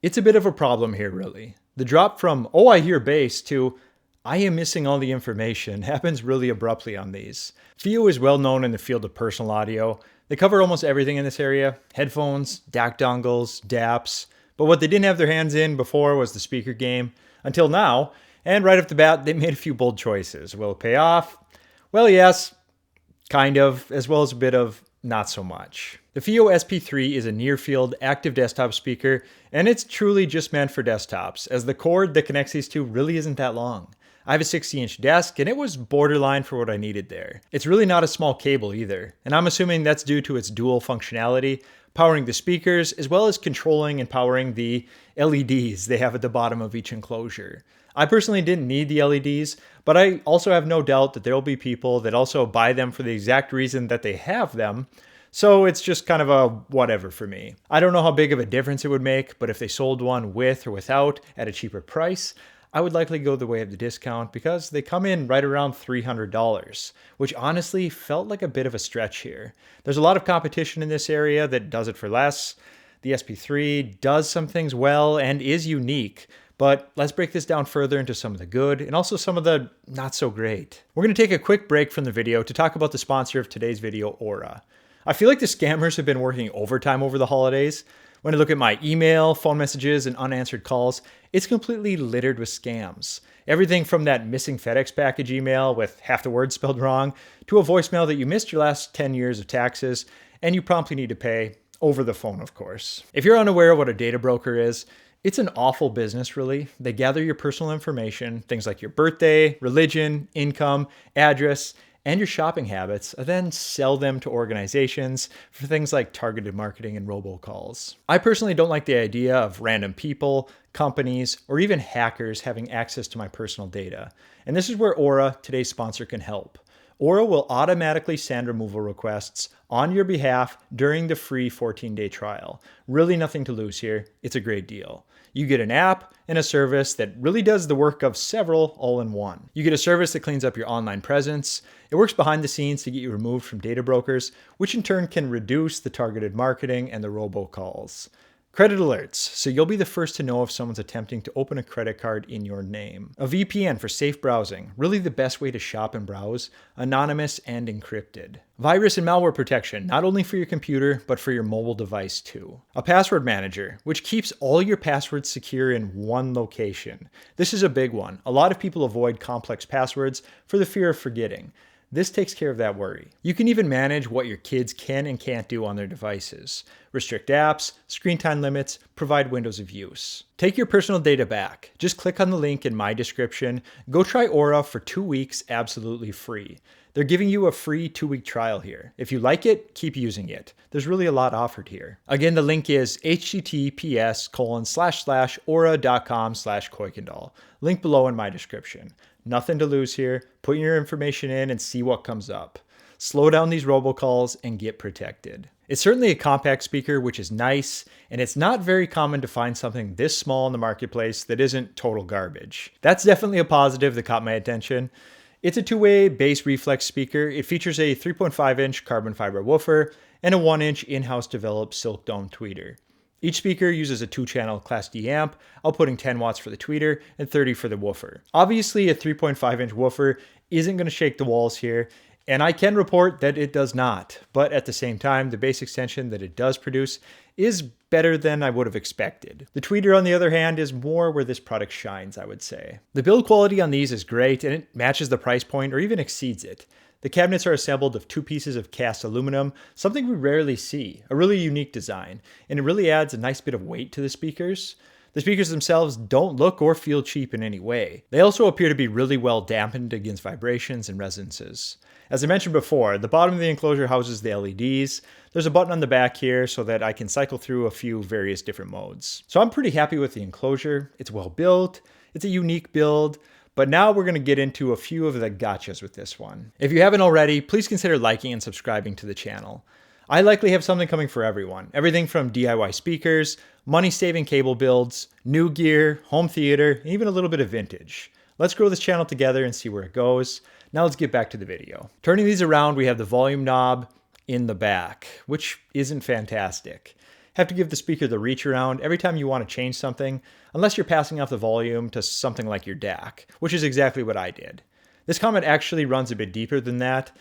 It's a bit of a problem here, really. The drop from, oh, I hear bass to, I am missing all the information happens really abruptly on these. FiiO is well known in the field of personal audio. They cover almost everything in this area: headphones, DAC dongles, DAPs. But what they didn't have their hands in before was the speaker game, until now. And right off the bat, they made a few bold choices. Will it pay off? Well, yes, kind of, as well as a bit of not so much. The FiiO SP3 is a near-field active desktop speaker, and it's truly just meant for desktops, as the cord that connects these two really isn't that long. I have a 60-inch desk, and it was borderline for what I needed there. It's really not a small cable either, and I'm assuming that's due to its dual functionality, powering the speakers, as well as controlling and powering the LEDs they have at the bottom of each enclosure. I personally didn't need the LEDs, but I also have no doubt that there will be people that also buy them for the exact reason that they have them, so it's just kind of a whatever for me. I don't know how big of a difference it would make, but if they sold one with or without at a cheaper price, I would likely go the way of the discount because they come in right around $300, which honestly felt like a bit of a stretch here. There's a lot of competition in this area that does it for less. The SP3 does some things well and is unique, but let's break this down further into some of the good and also some of the not so great. We're going to take a quick break from the video to talk about the sponsor of today's video, Aura. I feel like the scammers have been working overtime over the holidays. When I look at my email, phone messages, and unanswered calls, it's completely littered with scams. Everything from that missing FedEx package email with half the words spelled wrong, to a voicemail that you missed your last 10 years of taxes, and you promptly need to pay, over the phone of course. If you're unaware of what a data broker is, it's an awful business, really. They gather your personal information, things like your birthday, religion, income, address, and your shopping habits, and then sell them to organizations for things like targeted marketing and robocalls. I personally don't like the idea of random people, companies, or even hackers having access to my personal data. And this is where Aura, today's sponsor, can help. Aura will automatically send removal requests on your behalf during the free 14-day trial. Really nothing to lose here. It's a great deal. You get an app and a service that really does the work of several all in one. You get a service that cleans up your online presence. It works behind the scenes to get you removed from data brokers, which in turn can reduce the targeted marketing and the robocalls. Credit alerts, so you'll be the first to know if someone's attempting to open a credit card in your name. A VPN for safe browsing, really the best way to shop and browse, anonymous and encrypted. Virus and malware protection, not only for your computer, but for your mobile device too. A password manager, which keeps all your passwords secure in one location. This is a big one. A lot of people avoid complex passwords for the fear of forgetting. This takes care of that worry. You can even manage what your kids can and can't do on their devices. Restrict apps, screen time limits, provide windows of use. Take your personal data back. Just click on the link in my description. Go try Aura for 2 weeks absolutely free. They're giving you a free 2-week trial here. If you like it, keep using it. There's really a lot offered here. Again, the link is https://aura.com/Kuykendall. Link below in my description. Nothing to lose here. Put your information in and see what comes up. Slow down these robocalls and get protected. It's certainly a compact speaker, which is nice, and it's not very common to find something this small in the marketplace that isn't total garbage. That's definitely a positive that caught my attention. It's a two-way bass reflex speaker. It features a 3.5-inch carbon fiber woofer and a 1-inch in-house developed silk dome tweeter. Each speaker uses a 2-channel Class D amp, outputting 10 watts for the tweeter and 30 for the woofer. Obviously, a 3.5-inch woofer isn't going to shake the walls here, and I can report that it does not. But at the same time, the bass extension that it does produce is better than I would have expected. The tweeter, on the other hand, is more where this product shines, I would say. The build quality on these is great, and it matches the price point or even exceeds it. The cabinets are assembled of 2 pieces of cast aluminum, something we rarely see, a really unique design, and it really adds a nice bit of weight to the speakers. The speakers themselves don't look or feel cheap in any way. They also appear to be really well dampened against vibrations and resonances. As I mentioned before, the bottom of the enclosure houses the LEDs. There's a button on the back here so that I can cycle through a few various different modes. So I'm pretty happy with the enclosure. It's well built, it's a unique build, but now we're going to get into a few of the gotchas with this one. If you haven't already, please consider liking and subscribing to the channel. I likely have something coming for everyone. Everything from DIY speakers, money-saving cable builds, new gear, home theater, and even a little bit of vintage. Let's grow this channel together and see where it goes. Now let's get back to the video. Turning these around, we have the volume knob in the back, which isn't fantastic. have to give the speaker the reach around every time you want to change something, unless you're passing off the volume to something like your DAC, which is exactly what I did. This comment actually runs a bit deeper than that.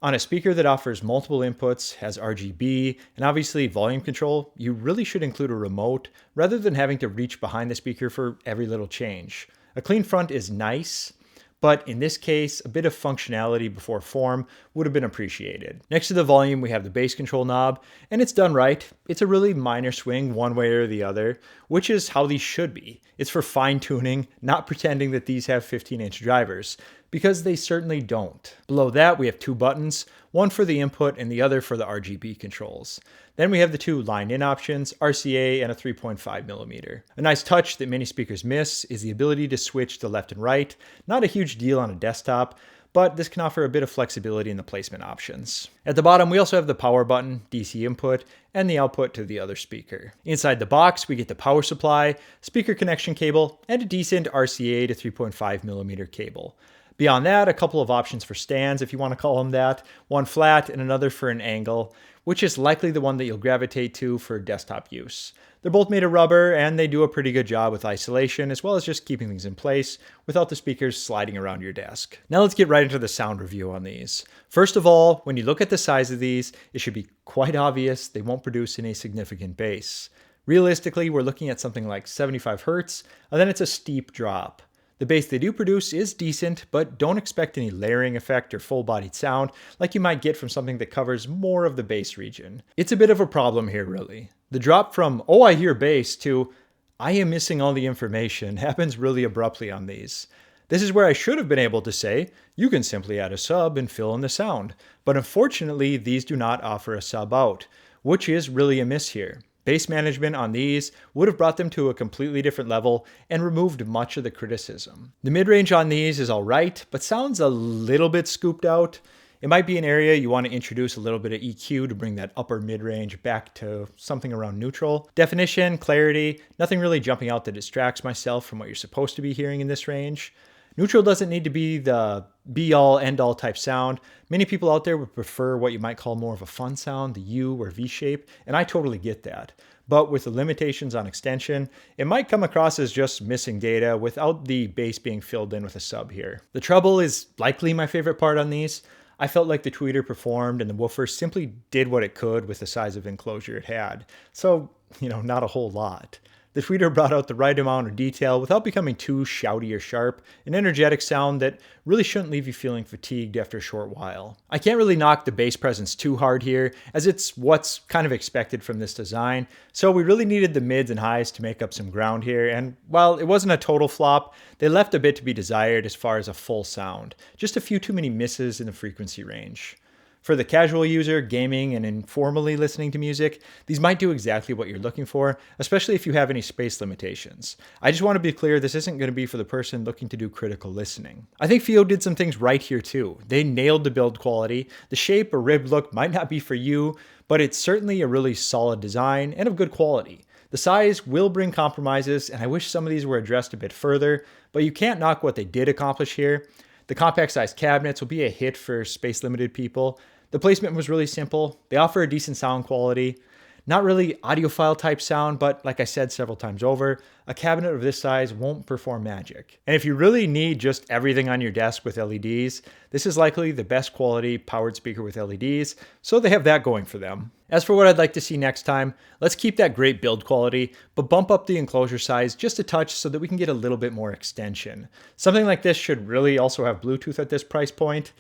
On a speaker that offers multiple inputs, has RGB, and obviously volume control, you really should include a remote rather than having to reach behind the speaker for every little change. A clean front is nice, but in this case, a bit of functionality before form would have been appreciated. Next to the volume, we have the bass control knob, and it's done right. It's a really minor swing one way or the other, which is how these should be. It's for fine tuning, not pretending that these have 15-inch drivers, because they certainly don't. Below that, we have two buttons, one for the input and the other for the RGB controls. Then we have the two line-in options, RCA and a 3.5mm. A nice touch that many speakers miss is the ability to switch to left and right. Not a huge deal on a desktop, but this can offer a bit of flexibility in the placement options. At the bottom, we also have the power button, DC input, and the output to the other speaker. Inside the box, we get the power supply, speaker connection cable, and a decent RCA to 3.5mm cable. Beyond that, a couple of options for stands, if you want to call them that, one flat and another for an angle, which is likely the one that you'll gravitate to for desktop use. They're both made of rubber and they do a pretty good job with isolation as well as just keeping things in place without the speakers sliding around your desk. Now let's get right into the sound review on these. First of all, when you look at the size of these, it should be quite obvious they won't produce any significant bass. Realistically, we're looking at something like 75 Hz, and then it's a steep drop. The bass they do produce is decent, but don't expect any layering effect or full-bodied sound like you might get from something that covers more of the bass region. It's a bit of a problem here, really. The drop from, "Oh, I hear bass," to, "I am missing all the information," happens really abruptly on these. This is where I should have been able to say, you can simply add a sub and fill in the sound. But unfortunately, these do not offer a sub out, which is really a miss here. Bass management on these would have brought them to a completely different level and removed much of the criticism. The mid-range on these is alright, but sounds a little bit scooped out. It might be an area you want to introduce a little bit of EQ to bring that upper mid-range back to something around neutral. Definition, clarity, nothing really jumping out that distracts myself from what you're supposed to be hearing in this range. Neutral doesn't need to be the be-all, end-all type sound. Many people out there would prefer what you might call more of a fun sound, the U or V shape, and I totally get that. But with the limitations on extension, it might come across as just missing data without the bass being filled in with a sub here. The treble is likely my favorite part on these. I felt like the tweeter performed and the woofer simply did what it could with the size of enclosure it had. So, not a whole lot. The tweeter brought out the right amount of detail without becoming too shouty or sharp, an energetic sound that really shouldn't leave you feeling fatigued after a short while. I can't really knock the bass presence too hard here, as it's what's kind of expected from this design, so we really needed the mids and highs to make up some ground here, and while it wasn't a total flop, they left a bit to be desired as far as a full sound, just a few too many misses in the frequency range. For the casual user, gaming, and informally listening to music, these might do exactly what you're looking for, especially if you have any space limitations. I just want to be clear, this isn't going to be for the person looking to do critical listening. I think FiiO did some things right here too. They nailed the build quality. The shape or ribbed look might not be for you, but it's certainly a really solid design and of good quality. The size will bring compromises, and I wish some of these were addressed a bit further, but you can't knock what they did accomplish here. The compact size cabinets will be a hit for space limited people. The placement was really simple. They offer a decent sound quality. Not really audiophile type sound, but like I said several times over, a cabinet of this size won't perform magic. And if you really need just everything on your desk with LEDs, this is likely the best quality powered speaker with LEDs, so they have that going for them. As for what I'd like to see next time, let's keep that great build quality, but bump up the enclosure size just a touch so that we can get a little bit more extension. Something like this should really also have Bluetooth at this price point.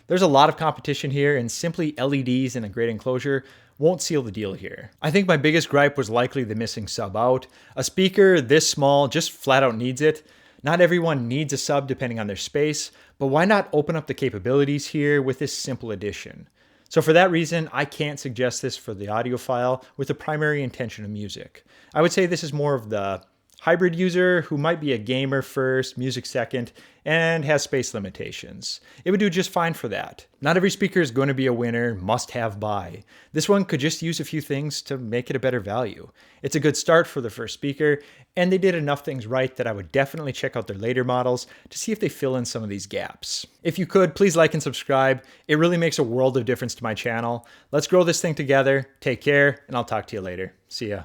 There's a lot of competition here, and simply LEDs and a great enclosure won't seal the deal here. I think my biggest gripe was likely the missing sub out. A speaker this small just flat out needs it. Not everyone needs a sub depending on their space, but why not open up the capabilities here with this simple addition? So for that reason, I can't suggest this for the audiophile with the primary intention of music. I would say this is more of the hybrid user who might be a gamer first, music second, and has space limitations. It would do just fine for that. Not every speaker is going to be a winner, must-have buy. This one could just use a few things to make it a better value. It's a good start for the first speaker, and they did enough things right that I would definitely check out their later models to see if they fill in some of these gaps. If you could, please like and subscribe. It really makes a world of difference to my channel. Let's grow this thing together. Take care, and I'll talk to you later. See ya.